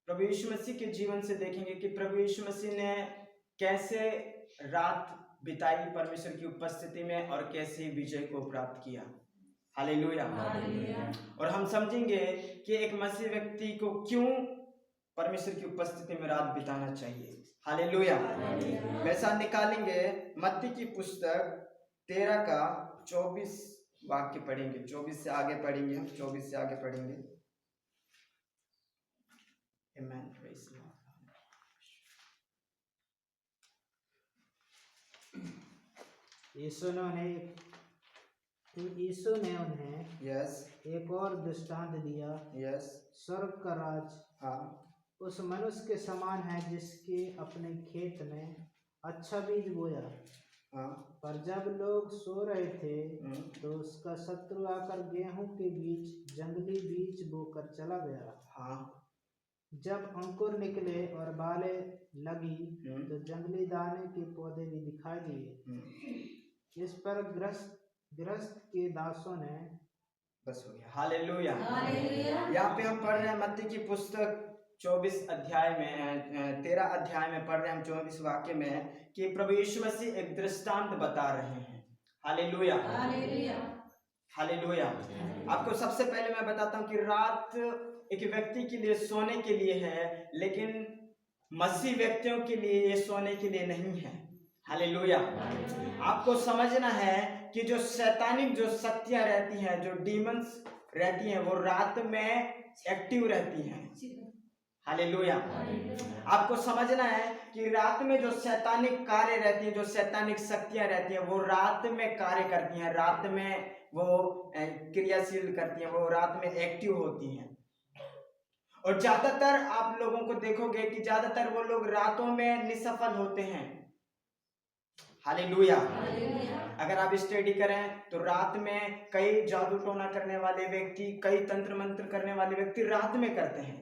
प्रभु यीशु मसीह के जीवन से देखेंगे कि प्रभु यीशु मसीह ने कैसे रात बिताई परमेश्वर की उपस्थिति में और कैसे विजय को प्राप्त किया। हालेलुया। और हम समझेंगे कि एक मसीह व्यक्ति को क्यों परमेश्वर की उपस्थिति में रात बिताना चाहिए। हालेलुया। मेरे साथ निकालेंगे मत्ती की पुस्तक 13 का 24 वाक्य पढ़ेंगे। 24 से आगे पढ़ेंगे, हम 24 से आगे पढ़ेंगे। Amen. Praise the Lord. Yeshu ने उन्हें एक और दृष्टांत दिया। स्वर्ग का राज उस मनुष्य के समान है जिसके अपने खेत में अच्छा बीज बोया। पर जब लोग सो रहे थे तो उसका शत्रु आकर गेहूं के बीच जंगली बीज बोकर चला गया। जब अंकुर निकले और बालें लगी तो जंगली दाने के पौधे भी दिखाई दिए। इस पर गृहस्थ के दासों ने बस हो गया। हालेलुया। यहाँ पे हम पढ़ रहे हैं मत्ती की पुस्तक 24 अध्याय में 13 अध्याय में पढ़ रहे हैं हम 24 वाक्य में कि प्रभु यीशु मसीह एक दृष्टांत बता रहे हैं। हालेलुया। हालेलुया। आपको सबसे पहले मैं बताता हूँ कि रात एक व्यक्ति के लिए सोने के लिए है, लेकिन मसीह व्यक्तियों के लिए ये सोने के लिए नहीं है। हालेलुया। आपको समझना है कि जो शैतानिक जो शक्तियां रहती हैं, जो डीमंस रहती हैं, वो रात में एक्टिव रहती हैं। हालेलुया। आपको समझना है कि रात में जो शैतानिक कार्य रहती है, जो शैतानिक शक्तियां रहती हैं, वो रात में कार्य करती हैं, रात में वो क्रियाशील करती हैं, वो रात में एक्टिव होती हैं। और ज्यादातर आप लोगों को देखोगे कि ज्यादातर वो लोग रातों में निसफल होते हैं। हालेलुया। अगर आप स्टडी करें तो रात में कई जादू टोना करने वाले व्यक्ति, कई तंत्र मंत्र करने वाले व्यक्ति रात में करते हैं।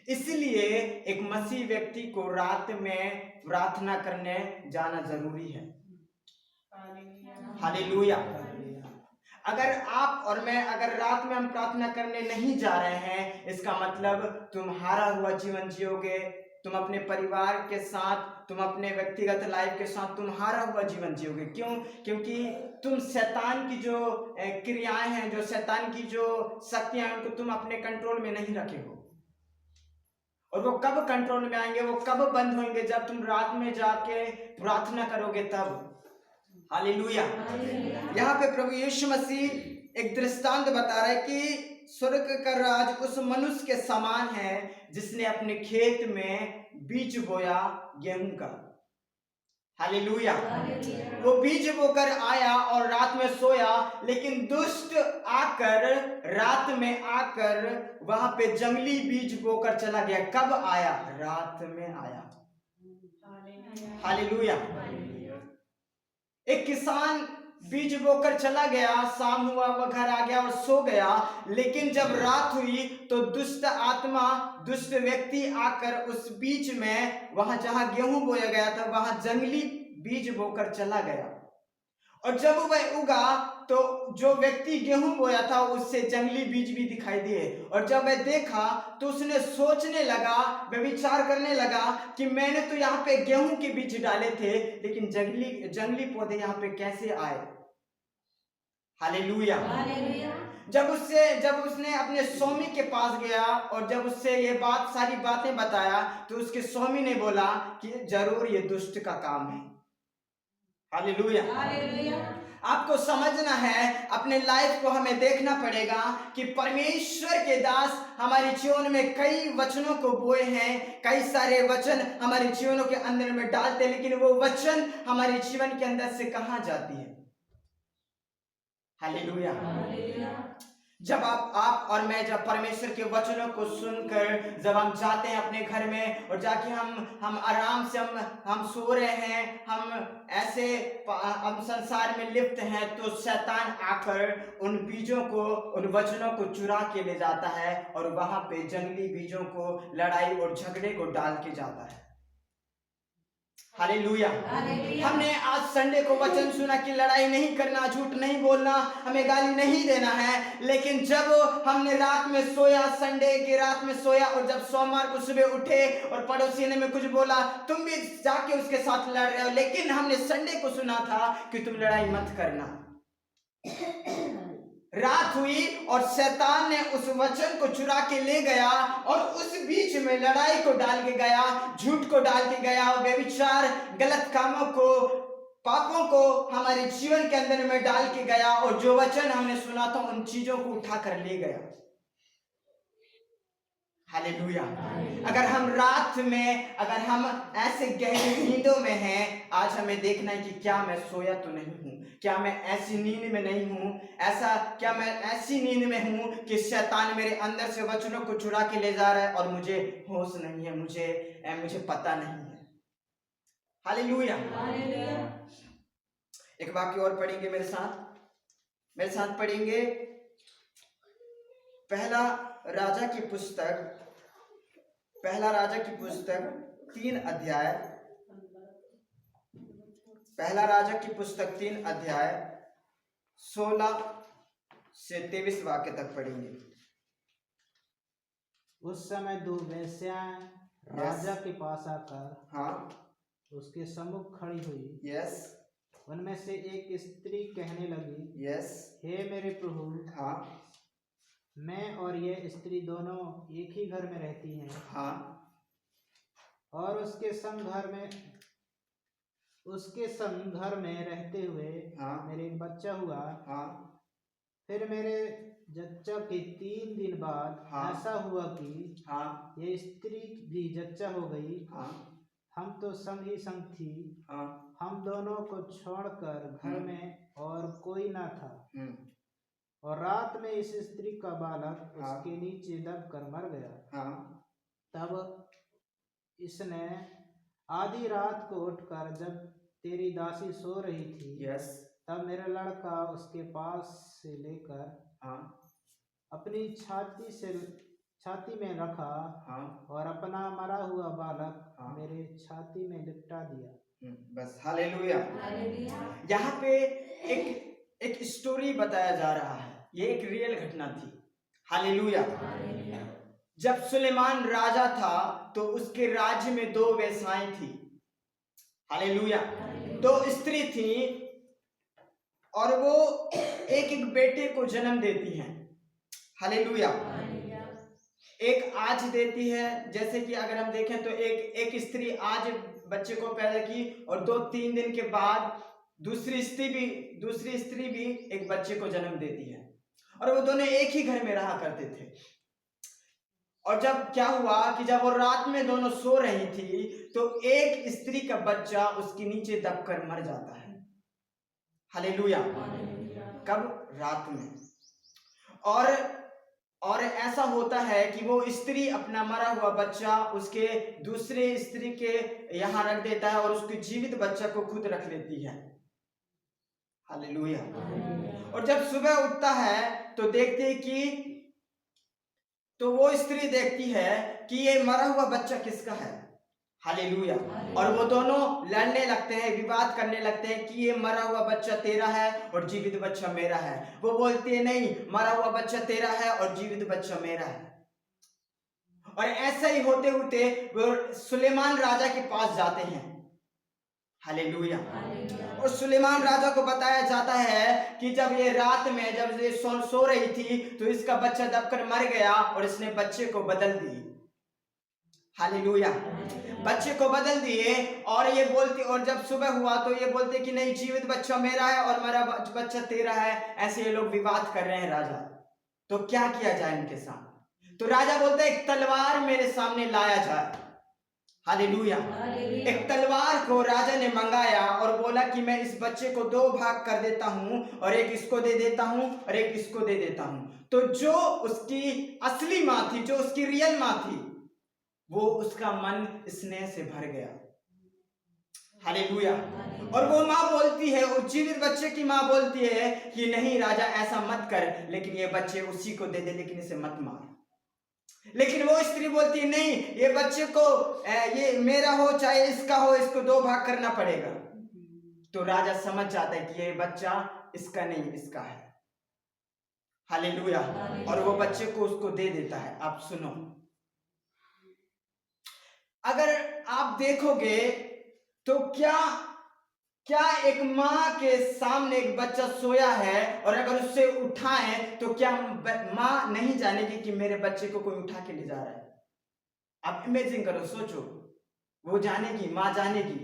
इसलिए एक मसीह व्यक्ति को रात में प्रार्थना करने जाना जरूरी है। हालेलुया। अगर आप और मैं अगर रात में हम प्रार्थना करने नहीं जा रहे हैं, इसका मतलब तुम हारा हुआ जीवन जियोगे। तुम अपने परिवार के साथ, तुम अपने व्यक्तिगत लाइफ के साथ तुम हारा हुआ जीवन जियोगे। क्यों? क्योंकि तुम शैतान की जो क्रियाएं हैं, जो शैतान की जो शक्तियां हैं, उनको तुम अपने कंट्रोल में नहीं रखे हो। और वो कब कंट्रोल में आएंगे, वो कब बंद होंगे? जब तुम रात में जाके प्रार्थना करोगे तब। हालेलुया। यहाँ पे प्रभु यीशु मसीह एक दृष्टांत बता रहा है कि स्वर्ग का राज उस मनुष्य के समान है जिसने अपने खेत में बीज बोया गेहूं का। हालेलुया। वो बीज बोकर आया और रात में सोया, लेकिन दुष्ट आकर रात में आकर वहां पे जंगली बीज बोकर चला गया। कब आया? रात में आया। हालेलुया। एक किसान बीज बोकर चला गया, शाम हुआ वह घर आ गया और सो गया, लेकिन जब रात हुई तो दुष्ट आत्मा, दुष्ट व्यक्ति आकर उस बीच में, वहां जहां गेहूं बोया गया था, वहां जंगली बीज बोकर चला गया। और जब वह उगा तो जो व्यक्ति गेहूं बोया था उससे जंगली बीज भी दिखाई दिए। और जब वह देखा तो उसने सोचने लगा, वह विचार करने लगा कि मैंने तो यहाँ पे गेहूं के बीज डाले थे, लेकिन जंगली पौधे यहाँ पे कैसे आए? हालेलुया। जब उसने अपने स्वामी के पास गया और जब उससे ये सारी बातें बताया तो उसके स्वामी ने बोला कि जरूर ये दुष्ट का काम है। हालेलुया। आपको समझना है, अपने लाइफ को हमें देखना पड़ेगा कि परमेश्वर के दास हमारे जीवन में कई वचनों को बोए हैं, कई सारे वचन हमारे जीवनों के अंदर में डालते, लेकिन वो वचन हमारे जीवन के अंदर से कहां जाती है? हालेलुया। जब आप और मैं जब परमेश्वर के वचनों को सुनकर जब हम जाते हैं अपने घर में और जाके हम आराम से हम सो रहे हैं, हम संसार में लिप्त हैं, तो शैतान आकर उन बीजों को, उन वचनों को चुरा के ले जाता है और वहां पे जंगली बीजों को, लड़ाई और झगड़े को डाल के जाता है। हालेलुया। हमने आज संडे को वचन सुना कि लड़ाई नहीं करना, झूठ नहीं बोलना, हमें गाली नहीं देना है। लेकिन जब हमने रात में सोया, संडे की रात में सोया, और जब सोमवार को सुबह उठे और पड़ोसी ने में कुछ बोला, तुम भी जाके उसके साथ लड़ रहे हो। लेकिन हमने संडे को सुना था कि तुम लड़ाई मत करना। रात हुई और शैतान ने उस वचन को चुरा के ले गया और उस बीच में लड़ाई को डाल के गया, झूठ को डाल के गया, व्यभिचार, गलत कामों को, पापों को हमारे जीवन के अंदर में डाल के गया, और जो वचन हमने सुना था उन चीजों को उठा कर ले गया। हालेलुया। अगर हम रात में, अगर हम ऐसे गहरी नींदों में हैं, आज हमें देखना है कि क्या मैं सोया तो नहीं हूँ, क्या मैं ऐसी नींद में नहीं हूँ, क्या मैं ऐसी नींद में हूँ कि शैतान मेरे अंदर से वचनों को चुरा के ले जा रहा है और मुझे होश नहीं है, मुझे पता नहीं है। हालेलुया। एक वाक्य और पढ़ेंगे मेरे साथ पढ़ेंगे पहला राजा की पुस्तक 3 अध्याय, पहला राजा की पुस्तक 3 अध्याय 16 से 23 वाक्य तक पढ़ेंगे। उस समय 2 वेश्याएं राजा के पास आकर उसके सम्मुख खड़ी हुई। उनमें से एक स्त्री कहने लगी, हे मेरे प्रभु, मैं और यह स्त्री दोनों एक ही घर में रहती हैं, और उसके संग घर में रहते हुए मेरे एक बच्चा हुआ। फिर मेरे जच्चा के 3 दिन बाद ऐसा हुआ कि ये स्त्री भी जच्चा हो गई। हम तो संग ही संग थी। हम दोनों को छोड़कर घर में और कोई ना था, और रात में इस स्त्री का बालक उसके नीचे दबकर मर गया। तब इसने आधी रात को उठकर, जब तेरी दासी सो रही थी, तब मेरा लड़का उसके पास से लेकर अपनी छाती में रखा और अपना मरा हुआ बालक मेरे छाती में लिपटा दिया। बस। हालेलुया। यहाँ पे एक स्टोरी बताया जा रहा है, ये एक रियल घटना थी। हालेलुया। जब सुलेमान राजा था तो उसके राज्य में 2 वेश्याएं थी। हालेलुया। 2 स्त्री थी और वो एक बेटे को जन्म देती हैं। हालेलुया। एक आज देती है, जैसे कि अगर हम देखें तो एक स्त्री आज बच्चे को पैदा की और 2-3 दिन के बाद दूसरी स्त्री भी एक बच्चे को जन्म देती है, और वो दोनों एक ही घर में रहा करते थे। और जब क्या हुआ कि जब वो रात में दोनों सो रही थी तो एक स्त्री का बच्चा उसके नीचे दबकर मर जाता है। हालेलुया। कब? रात में। और ऐसा होता है कि वो स्त्री अपना मरा हुआ बच्चा उसके दूसरे स्त्री के यहाँ रख देता है और उसके जीवित बच्चा को खुद रख लेती है। हालेलुया। और जब सुबह उठता है तो वो स्त्री देखती है कि ये मरा हुआ बच्चा किसका है। हालेलुया। और वो दोनों लड़ने लगते हैं, विवाद करने लगते हैं कि ये मरा हुआ बच्चा तेरा है और जीवित बच्चा मेरा है। वो बोलते हैं नहीं, मरा हुआ बच्चा तेरा है और जीवित बच्चा मेरा है। और ऐसा ही होते होते वो सुलेमान राजा के पास जाते हैं। हालेलुया। और सुलेमान राजा को बताया जाता है कि जब ये रात में जब ये सो रही थी तो इसका बच्चा दबकर मर गया और इसने बच्चे को बदल दी। हालेलुया। बच्चे को बदल दिए और ये बोलती, और जब सुबह हुआ तो ये बोलते कि नहीं, जीवित बच्चा मेरा है और मेरा बच्चा तेरा है। ऐसे ये लोग विवाद कर रहे हैं राजा। तो क्या किया जाए इनके साथ? तो राजा बोलता है एक तलवार मेरे सामने लाया जाए। हालेलुया। एक तलवार को राजा ने मंगाया और बोला कि मैं इस बच्चे को 2 भाग कर देता हूं और एक इसको दे देता हूं और एक इसको दे देता हूं। तो जो उसकी असली माँ थी, जो उसकी रियल माँ थी, वो उसका मन स्नेह से भर गया। हालेलुया। और वो माँ बोलती है, उस जीवित बच्चे की माँ बोलती है कि नहीं राजा, ऐसा मत कर, लेकिन ये बच्चे उसी को दे दे, लेकिन इसे मत मार। लेकिन वो स्त्री बोलती है नहीं, ये बच्चे को ये मेरा हो चाहे इसका हो, इसको 2 भाग करना पड़ेगा। तो राजा समझ जाता है कि ये बच्चा इसका नहीं, इसका है। हालेलुया। और वो बच्चे को उसको दे देता है। आप सुनो, अगर आप देखोगे तो क्या एक माँ के सामने एक बच्चा सोया है और अगर उससे उठाएं तो क्या माँ नहीं जानेगी कि मेरे बच्चे को कोई उठा के ले जा रहा है? आप इमेजिन करो, सोचो, वो जानेगी, माँ जानेगी।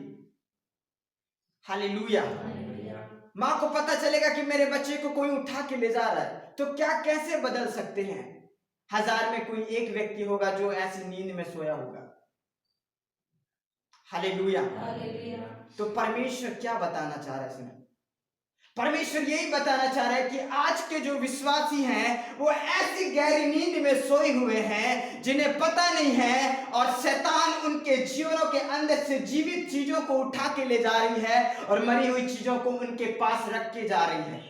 हालेलुया। माँ को पता चलेगा कि मेरे बच्चे को कोई उठा के ले जा रहा है, तो क्या कैसे बदल सकते हैं? 1000 में कोई एक व्यक्ति होगा जो ऐसी नींद में सोया होगा। हालेलुया। तो परमेश्वर क्या बताना चाह रहा है इसमें? परमेश्वर यही बताना चाह रहा है कि आज के जो विश्वासी हैं वो ऐसी गहरी नींद में सोए हुए हैं जिन्हें पता नहीं है, और शैतान उनके जीवनों के अंदर से जीवित चीजों को उठा के ले जा रही है और मरी हुई चीजों को उनके पास रख के जा रही है।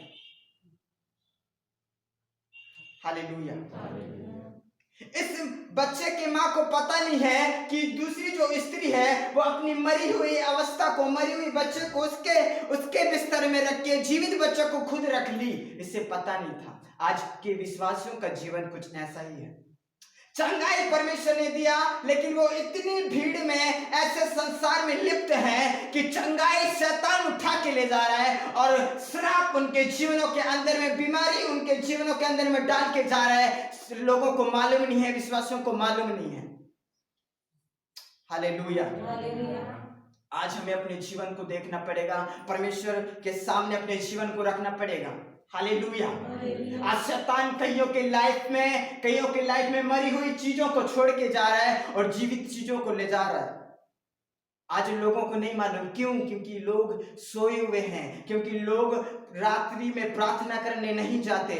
हालेलुया। इस बच्चे की माँ को पता नहीं है कि दूसरी जो स्त्री है वो अपनी मरी हुई अवस्था को, मरी हुई बच्चे को उसके बिस्तर में रख के जीवित बच्चे को खुद रख ली। इसे पता नहीं था। आज के विश्वासियों का जीवन कुछ ऐसा ही है। चंगाई परमेश्वर ने दिया, लेकिन वो इतनी भीड़ में ऐसे संसार में लिप्त हैं कि चंगाई शैतान उठा के ले जा रहा है और श्राप उनके जीवनों के अंदर में, बीमारी उनके जीवनों के अंदर में डाल के जा रहा है। लोगों को मालूम नहीं है, विश्वासियों को मालूम नहीं है। हालेलुया। आज हमें अपने जीवन को देखना पड़ेगा, परमेश्वर के सामने अपने जीवन को रखना पड़ेगा। हालेलुया। आज शैतान कईयों के लाइफ में मरी हुई चीजों को छोड़ के जा रहा है और जीवित चीजों को ले जा रहा है। आज लोगों को नहीं मालूम, क्यों? क्योंकि लोग सोए हुए हैं, क्योंकि लोग रात्रि में प्रार्थना करने नहीं जाते,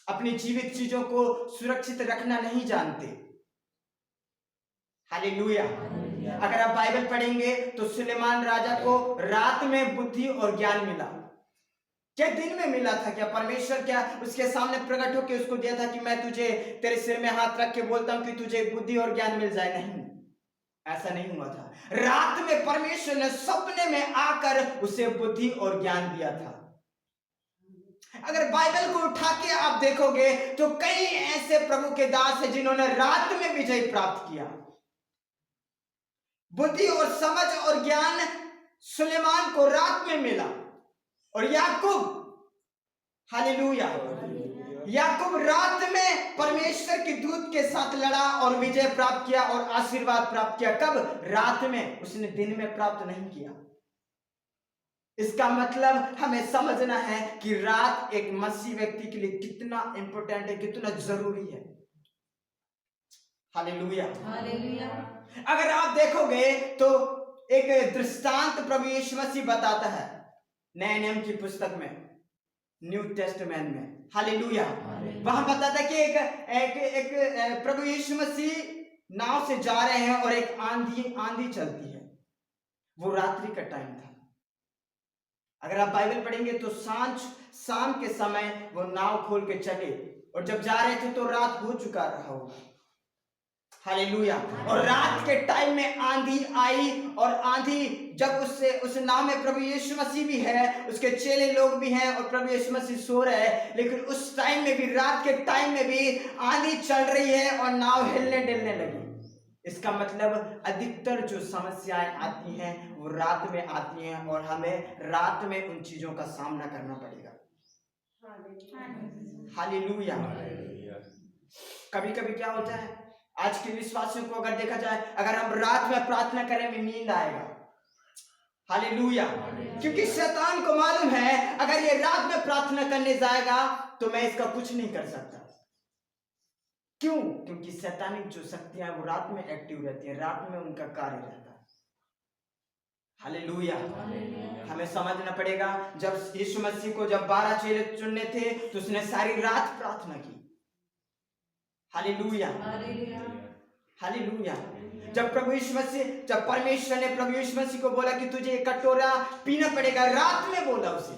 अपनी जीवित चीजों को सुरक्षित रखना नहीं जानते। हालेलुया। अगर आप बाइबल पढ़ेंगे तो सुलेमान राजा को रात में बुद्धि और ज्ञान मिला। क्या दिन में मिला था? क्या परमेश्वर क्या उसके सामने प्रकट होकर उसको दिया था कि मैं तुझे तेरे सिर में हाथ रख के बोलता हूं कि तुझे बुद्धि और ज्ञान मिल जाए? नहीं, ऐसा नहीं हुआ था। रात में परमेश्वर ने सपने में आकर उसे बुद्धि और ज्ञान दिया था। अगर बाइबल को उठा के आप देखोगे तो कई ऐसे प्रभु के दास हैं जिन्होंने रात में विजय प्राप्त किया। बुद्धि और समझ और ज्ञान सुलेमान को रात में मिला। और याकूब, हालेलुया, याकूब रात में परमेश्वर के दूत के साथ लड़ा और विजय प्राप्त किया और आशीर्वाद प्राप्त किया। कब? रात में। उसने दिन में प्राप्त नहीं किया। इसका मतलब हमें समझना है कि रात एक मसीह व्यक्ति के लिए कितना इंपॉर्टेंट है, कितना जरूरी है। हालेलुया। अगर आप देखोगे तो एक दृष्टांत प्रभु यीशु मसीह बताता है नए नियम की पुस्तक में, न्यू टेस्टमेंट में। हालेलुया। वहां बताता है कि एक प्रभु यीशु मसीह नाव से जा रहे हैं और एक आंधी चलती है। वो रात्रि का टाइम था। अगर आप बाइबल पढ़ेंगे तो शाम के समय वो नाव खोल के चले, और जब जा रहे थे तो रात हो चुका रहा होगा। हालेलुया। और रात के टाइम में आंधी आई, और आंधी जब उस नाव में प्रभु यीशु मसीह भी है, उसके चेले लोग भी हैं और प्रभु यीशु मसीह सो रहे हैं, लेकिन उस टाइम में भी, रात के टाइम में भी आंधी चल रही है और नाव हिलने डुलने लगी। इसका मतलब अधिकतर जो समस्याएं आती हैं वो रात में आती हैं और हमें रात में उन चीजों का सामना करना पड़ेगा। हालेलुया। कभी कभी क्या होता है, आज के विश्वासियों को अगर देखा जाए, अगर हम रात में प्रार्थना करें में नींद आएगा। हालेलुया। क्योंकि शैतान को मालूम है अगर ये रात में प्रार्थना करने जाएगा तो मैं इसका कुछ नहीं कर सकता। क्यों? क्योंकि शैतानिक जो शक्तियां वो रात में एक्टिव रहती है, रात में उनका कार्य रहता है। हालेलुया। हमें समझना पड़ेगा, जब यीशु मसीह को जब 12 चेले चुनने थे तो उसने सारी रात प्रार्थना की। हालेलुया। हालेलुया। जब परमेश्वर ने प्रभु यीशु मसीह को बोला कि तुझे एक कटोरा पीना पड़ेगा, रात में बोला उसे।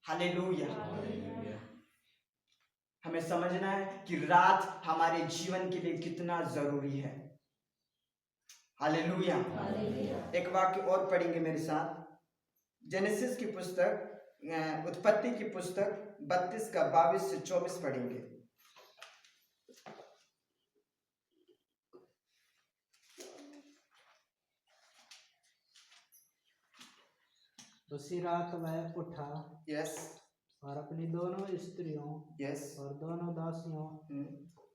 हालेलुया। हमें समझना है कि रात हमारे जीवन के लिए कितना जरूरी है। हालेलुया। एक वाक्य और पढ़ेंगे मेरे साथ, जेनेसिस की पुस्तक, उत्पत्ति की पुस्तक 32 का 22 से 24 पढ़ेंगे। उसी रात वह उठा यस और अपनी दोनों स्त्रियों यस और दोनों दासियों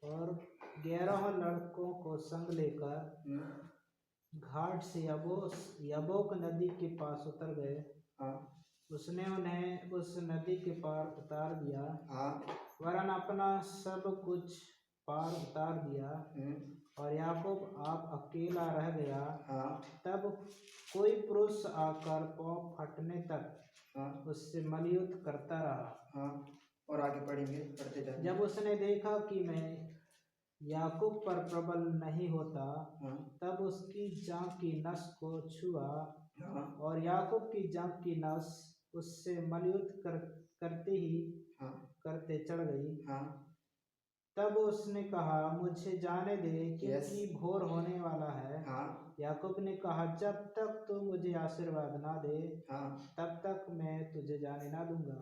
और 11 लड़कों को संग लेकर घाट से यब्बोक नदी के पास उतर गए। उसने उन्हें उस नदी के पार उतार दिया, वरन अपना सब कुछ पार उतार दिया, और याकूब आप अकेला रह गया। तब कोई पुरुष आकर पाँव फटने तक उससे मलयुद्ध करता रहा। और आगे पढ़ेंगे, पढ़ते जाएंगे। जब उसने देखा कि मैं याकूब पर प्रबल नहीं होता, तब उसकी जांघ की नस को छुआ, और याकूब की जांघ की नस उससे मलयुद्ध करते ही करते चढ़ गई। तब उसने कहा, मुझे जाने दे, क्योंकि भोर होने वाला है। याकूब ने कहा, जब तक तू मुझे आशीर्वाद ना दे तब तक मैं तुझे जाने ना दूंगा।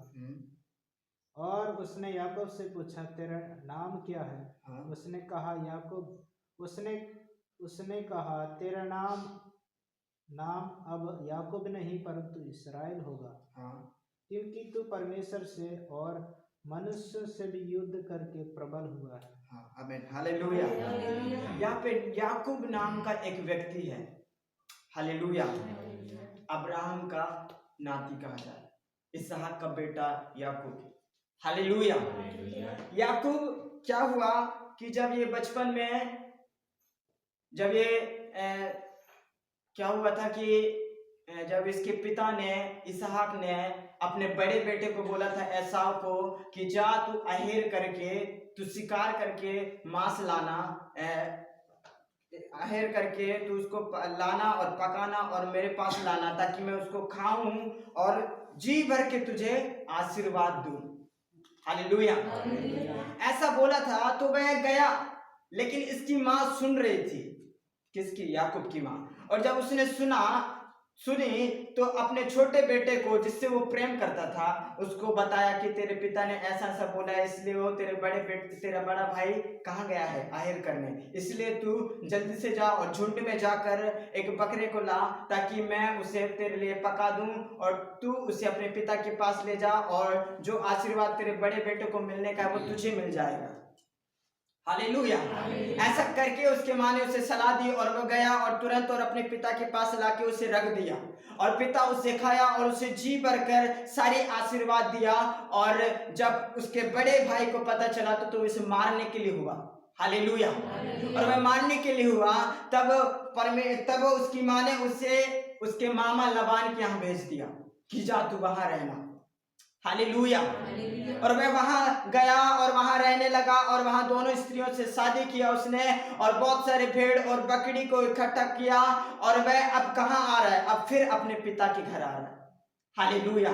और उसने याकूब से पूछा, तेरा नाम क्या है? उसने कहा, याकूब। उसने कहा, तेरा नाम अब याकूब नहीं परंतु इस्राएल होगा, क्योंकि तू परमेश्वर से और मनुष्य से भी युद्ध करके प्रबल हुआ है। आमीन, हालेलुया। यहाँ पे याकूब नाम का एक व्यक्ति है, हालेलुया, अब्राहम का नाती कहा जाए, इसहाक का बेटा याकूब, हालेलुया। याकूब क्या हुआ कि जब ये बचपन में, जब ये क्या हुआ था कि जब इसके पिता ने, इसहाक ने अपने बड़े बेटे को बोला था एसाव को कि जा तू अहेर करके, तू शिकार करके मांस लाना, अहेर करके तू उसको लाना और पकाना और मेरे पास लाना, ताकि मैं उसको खाऊं और जी भर के तुझे आशीर्वाद दूं। हालेलुया। ऐसा बोला था तो वह गया, लेकिन इसकी माँ सुन रही थी। किसकी? याकूब की माँ। और जब उसने सुनी तो अपने छोटे बेटे को, जिससे वो प्रेम करता था, उसको बताया कि तेरे पिता ने ऐसा ऐसा बोला है, इसलिए वो तेरा बड़ा भाई कहाँ गया है आहेर करने, इसलिए तू जल्दी से जा और झुंड में जाकर एक बकरे को ला, ताकि मैं उसे तेरे लिए पका दूं और तू उसे अपने पिता के पास ले जा, और जो आशीर्वाद तेरे बड़े बेटे को मिलने का है वो तुझे मिल जाएगा। हालेलुया। ऐसा करके उसके माँ ने उसे सलाह दी और वो गया और तुरंत और अपने पिता के पास लाके उसे रख दिया, और पिता उसे खाया और उसे जी भरकर सारी आशीर्वाद दिया। और जब उसके बड़े भाई को पता चला तो इसे मारने के लिए हुआ। हालेलुया। और वह मारने के लिए हुआ, तब उसकी माँ ने उसे उसके मामा लबान के यहाँ भेज दिया कि जा तू वहां रहना। हालेलुया। और वह वहां गया और वहां रहने लगा, और वहां दोनों स्त्रियों से शादी किया उसने, और बहुत सारे भेड़ और बकरी को इकट्ठा किया, और वह अब कहाँ आ रहा है? अब फिर अपने पिता के घर आ रहा है। हालेलुया।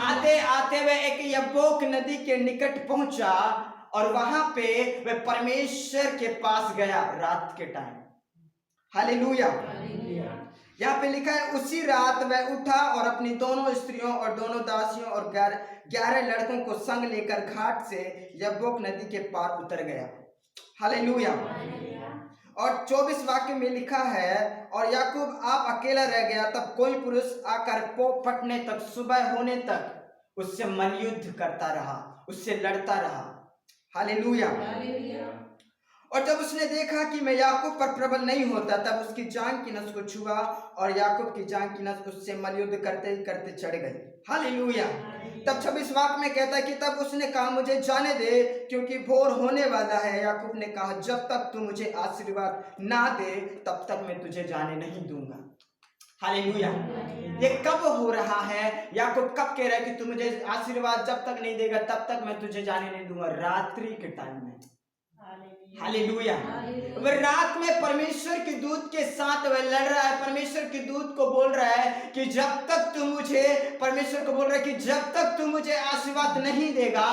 आते आते वह एक यब्बोक नदी के निकट पहुंचा, और वहां पे वह परमेश्वर के पास गया रात के टाइम। हालेलुया। यहाँ पे लिखा है, उसी रात वह उठा और अपनी दोनों स्त्रियों और दोनों दासियों और 11 लड़कों को संग लेकर घाट से यब्बोक नदी के पार उतर गया। हालेलुया। और 24 वाक्य में लिखा है, और याकूब आप अकेला रह गया, तब कोई पुरुष आकर पौ फटने तक, सुबह होने तक उससे मलयुद्ध करता रहा, उससे लड़ता रहा। हालेलुया। और जब उसने देखा कि मैं याकूब पर प्रबल नहीं होता, तब उसकी जांघ की नस को छुआ, और याकूब की जांघ की नस उससे मलयुद्ध करते करते चढ़ गई। हालेलुया। तब 26 वाक्य में कहता है कि तब उसने कहा, मुझे जाने दे, क्योंकि भोर होने वाला है। याकूब ने कहा, जब तक तू मुझे आशीर्वाद ना दे तब तक मैं तुझे जाने नहीं दूंगा। हालेलुया। ये कब हो रहा है? याकूब कब कह रहा है कि तू मुझे आशीर्वाद जब तक नहीं देगा तब तक मैं तुझे जाने नहीं दूंगा? रात्रि के टाइम में। हालेलुया। वह रात में परमेश्वर के दूत के साथ वह लड़ रहा है, परमेश्वर के दूत को बोल रहा है कि जब तक तू मुझे, परमेश्वर को बोल रहा है कि जब तक तू मुझे आशीर्वाद नहीं देगा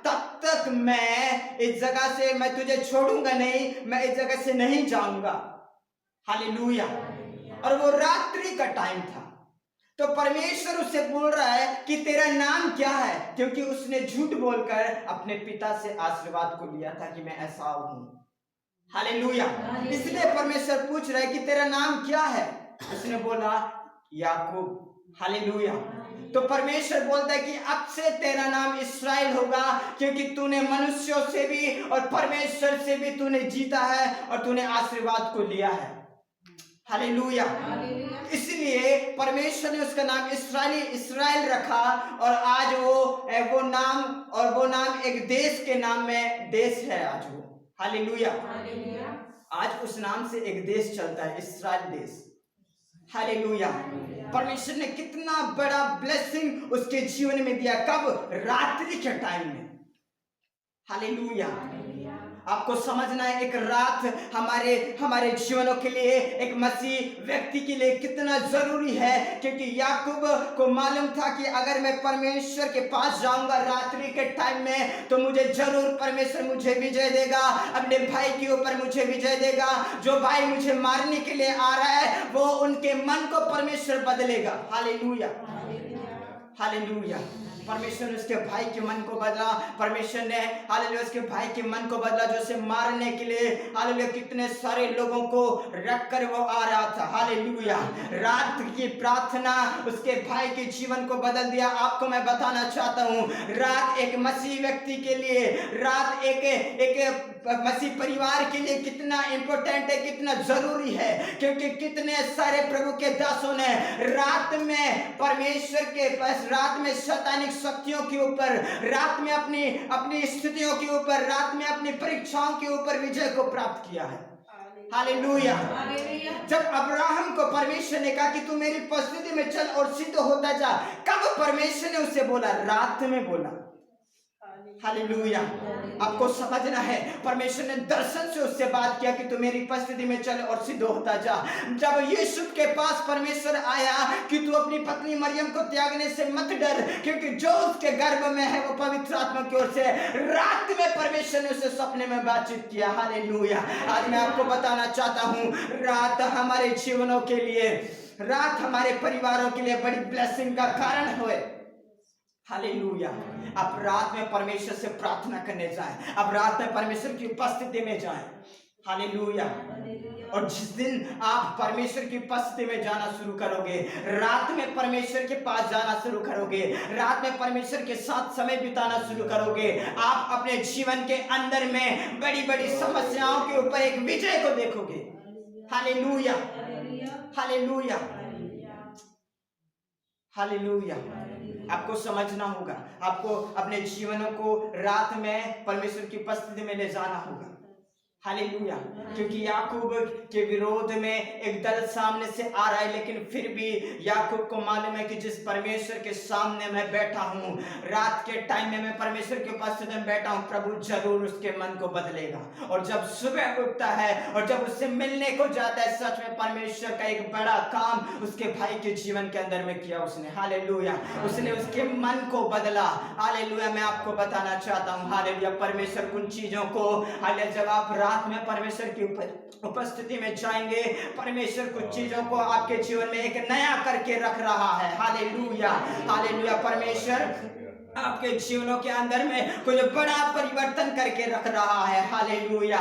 तब तक मैं इस जगह से, मैं तुझे छोड़ूंगा नहीं, मैं इस जगह से नहीं जाऊंगा। हालेलुया। और वो रात्रि का टाइम था, तो परमेश्वर उससे बोल रहा है कि तेरा नाम क्या है, क्योंकि उसने झूठ बोलकर अपने पिता से आशीर्वाद को लिया था कि मैं ऐसा हूं। हालेलुया। इसलिए परमेश्वर पूछ रहा है कि तेरा नाम क्या है। उसने बोला याकूब। हालेलुया। तो परमेश्वर बोलता है कि अब से तेरा नाम इस्राएल होगा, क्योंकि तूने मनुष्यों से भी और परमेश्वर से भी तूने जीता है और तूने आशीर्वाद को लिया है। हालेलुया। इसलिए परमेश्वर ने उसका नाम इस्राएल रखा, और आज वो नाम एक देश के नाम में देश है आज वो। हालेलुया। आज उस नाम से एक देश चलता है, इस्राएल देश। हालेलुया। परमेश्वर ने कितना बड़ा ब्लेसिंग उसके जीवन में दिया, कब? रात्रि के टाइम में। हालेलुया। आपको समझना है एक रात हमारे जीवनों के लिए, एक मसीह व्यक्ति के लिए कितना जरूरी है, क्योंकि याकूब को मालूम था कि अगर मैं परमेश्वर के पास जाऊंगा रात्रि के टाइम में तो मुझे जरूर परमेश्वर मुझे विजय देगा, अपने भाई के ऊपर मुझे विजय देगा। जो भाई मुझे मारने के लिए आ रहा है वो उनके मन को परमेश्वर बदलेगा। हालेलुया। हालेलुया। परमेश्वर ने उसके भाई के मन को बदला, परमेश्वर ने हालेलुया उसके भाई के मन को बदला जो उसे मारने के लिए हालेलुया कितने सारे लोगों को रखकर वो आ रहा था। हालेलुया। रात की प्रार्थना उसके भाई के जीवन को बदल दिया। आपको मैं बताना चाहता हूँ, रात एक मसीह व्यक्ति के लिए, रात एक मसीह परिवार के लिए कितना इंपॉर्टेंट है, कितना जरूरी है, क्योंकि कितने सारे प्रभु के दासों ने रात में परमेश्वर के पास, रात में शैतानिक शक्तियों के ऊपर, रात में अपनी स्थितियों के ऊपर, रात में अपनी परीक्षाओं के ऊपर विजय को प्राप्त किया है। हालेलुया। जब अब्राहम को परमेश्वर ने कहा कि तू मेरी उपस्थिति में चल और सिद्ध होता जा, कब परमेश्वर ने उसे बोला? रात में बोला। हालेलुया। आपको समझना है, परमेश्वर ने दर्शन से उससे बात किया कि तू मेरी उपस्थिति में चल और सिद्ध होता जा। जब यूसुफ के पास परमेश्वर आया कि तू अपनी पत्नी मरियम को त्यागने से मत डर, क्योंकि जो उसके गर्भ में है वो पवित्र आत्मा की ओर से, रात में परमेश्वर ने उसे सपने में बातचीत किया। हालेलुया। आज मैं आपको बताना चाहता हूँ, रात हमारे जीवनों के लिए, रात हमारे परिवारों के लिए बड़ी ब्लेसिंग का कारण होए। हालेलुया। आप रात में परमेश्वर से प्रार्थना करने जाएं, आप रात में परमेश्वर की उपस्थिति में जाएं। हालेलुया। और जिस दिन आप परमेश्वर की उपस्थिति में जाना शुरू करोगे, रात में परमेश्वर के पास जाना शुरू करोगे, रात में परमेश्वर के साथ समय बिताना शुरू करोगे, आप अपने जीवन के अंदर में बड़ी बड़ी समस्याओं के ऊपर एक विजय को देखोगे। हालेलुया। हालेलुया। हालेलुया। आपको समझना होगा, आपको अपने जीवनों को रात में परमेश्वर की उपस्थिति में ले जाना होगा। हालेलुया। क्योंकि याकूब के विरोध में एक दल सामने से आ रहा है, लेकिन फिर भी याकूब को मालूम है कि जिस परमेश्वर के सामने मैं बैठा हूँ, रात के टाइम में मैं परमेश्वर के उपस्थिति में बैठा हूँ, प्रभु जरूर उसके मन को बदलेगा। और जब सुबह उठता है और जब उससे मिलने को जाता है, सच में परमेश्वर का एक बड़ा काम उसके भाई के जीवन के अंदर में किया उसने। हालेलुया। उसने उसके मन को बदला। हालेलुया। मैं आपको बताना चाहता हूँ, हालेलुया, परमेश्वर उन चीजों को, हालेलुया, जब आप रात में परमेश्वर की उपस्थिति में जाएंगे, परमेश्वर कुछ चीजों को आपके जीवन में एक नया करके रख रहा है। हालेलुया। हालेलुया। परमेश्वर आपके जीवनों के अंदर में कुछ बड़ा परिवर्तन करके रख रहा है। हालेलुया।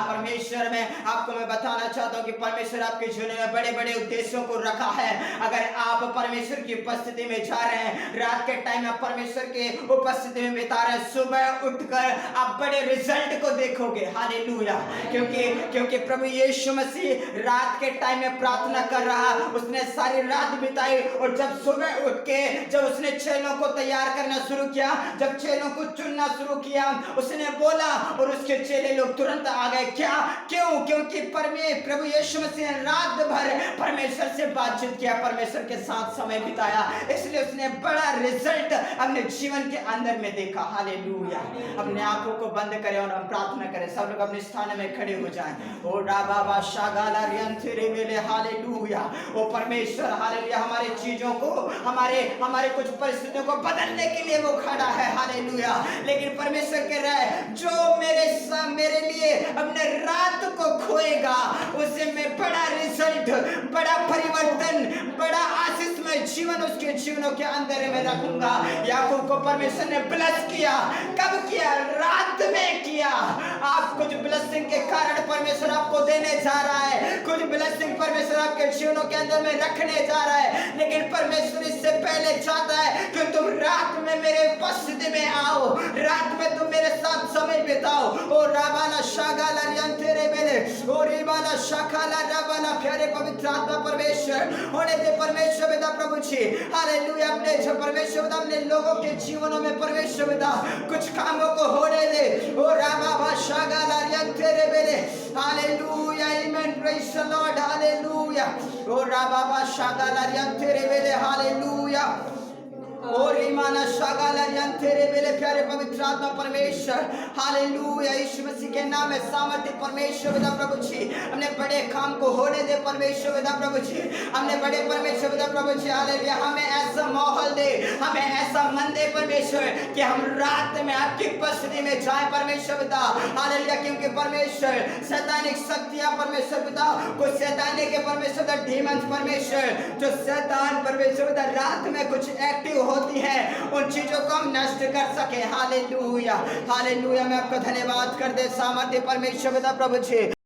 परमेश्वर में आपको मैं बताना चाहता हूँ कि परमेश्वर आपके जीवन में बड़े बड़े उद्देश्यों को रखा है। अगर आप परमेश्वर की उपस्थिति में जा रहे हैं, रात के टाइम में परमेश्वर के उपस्थिति में बिता रहे हैं, सुबह उठकर आप बड़े रिजल्ट को देखोगे। हालेलुया। क्योंकि प्रभु यीशु मसीह रात के टाइम में प्रार्थना कर रहा, उसने सारी रात बिताई, और जब सुबह उठ के जब उसने चेलों को तैयार करना शुरू किया, जब चेलों को चुनना शुरू किया, उसने बोला और उसके चेले लोग तुरंत आ गए। क्या? क्यों? क्योंकि प्रभु यीशु मसीह ने रात भर परमेश्वर से बातचीत किया, परमेश्वर के साथ समय बिताया, इसलिए उसने बड़ा रिजल्ट अपने जीवन के अंदर में देखा। हालेलुया। अपने आंखों को बंद करें और हम प्रार्थना करें। सब लोग अपने स्थान में खड़े हो जाएं। ओ राबा शागाला रियंथरे मेले हालेलुया। ओ परमेश्वर हालेलुया, हमारे चीजों को, हमारे कुछ परिस्थितियों को बदलने के लिए वो खड़ा है। हालेलुया। लेकिन परमेश्वर कह रहा है, जो मेरे लिए अपने रात को खोएगा उसे मैं बड़ा रिजल्ट, बड़ा परिवर्तन, बड़ा आशीषमय जीवन उसके जीवनों के अंदर में रखूंगा। याकूब को परमेश्वर ने ब्लेस किया। कब किया? रात में किया। आप कुछ ब्लेसिंग के कारण परमेश्वर आपको देने जा रहा है, कुछ ब्लेसिंग परमेश्वर आपके जीवनों के अंदर में रखने जा रहा है, लेकिन परमेश्वर इससे पहले चाहता है कि तुम रात में मेरे उपस्थिति में आओ, रात में तुम मेरे साथ समय बिताओ। ओ राबाला शागाला रियंतेरे बेले, ओ रिबाला शाखाला राबाला, प्यारे पवित्र आत्मा परमेश्वर होने दे। परमेश्वर पिता प्रभु जी हालेलुया, अपने जो परमेश्वर पिता अपने लोगों के जीवनों में परमेश्वर पिता कुछ कामों को होने दे। ओ राबाला शागाला रियंतेरे बेले, hallelujah, amen, praise the Lord, hallelujah. ओ राबाला शागाला रियंतेरे बेले, हालेलुया। और ईमाना शागाला यंतेरे मेरे प्यारे पवित्र आत्मा परमेश्वर हालेलुया, यीशु मसीह के नाम में सामर्थ्य परमेश्वर पिता प्रभु जी, हमने बड़े काम को होने दे परमेश्वर पिता प्रभु जी, हमने बड़े परमेश्वर पिता प्रभु जी हालेलुया, हमें ऐसा माहौल दे, हमें ऐसा मन दे परमेश्वर कि हम रात में आपकी उपस्थिति में जाए परमेश्वर पिता हालेलुया। क्योंकि परमेश्वर शैतानिक शक्तियां परमेश्वर पिता, कुछ शैतानी के परमेश्वर पिता डीमंस परमेश्वर, जो शैतान परमेश्वर पिता रात में कुछ एक्टिव होती है, उन चीजों को हम नष्ट कर सके। Hallelujah, hallelujah. मैं आपका धन्यवाद कर दे सामर्थ्य परमेश्वर पिता प्रभु जी।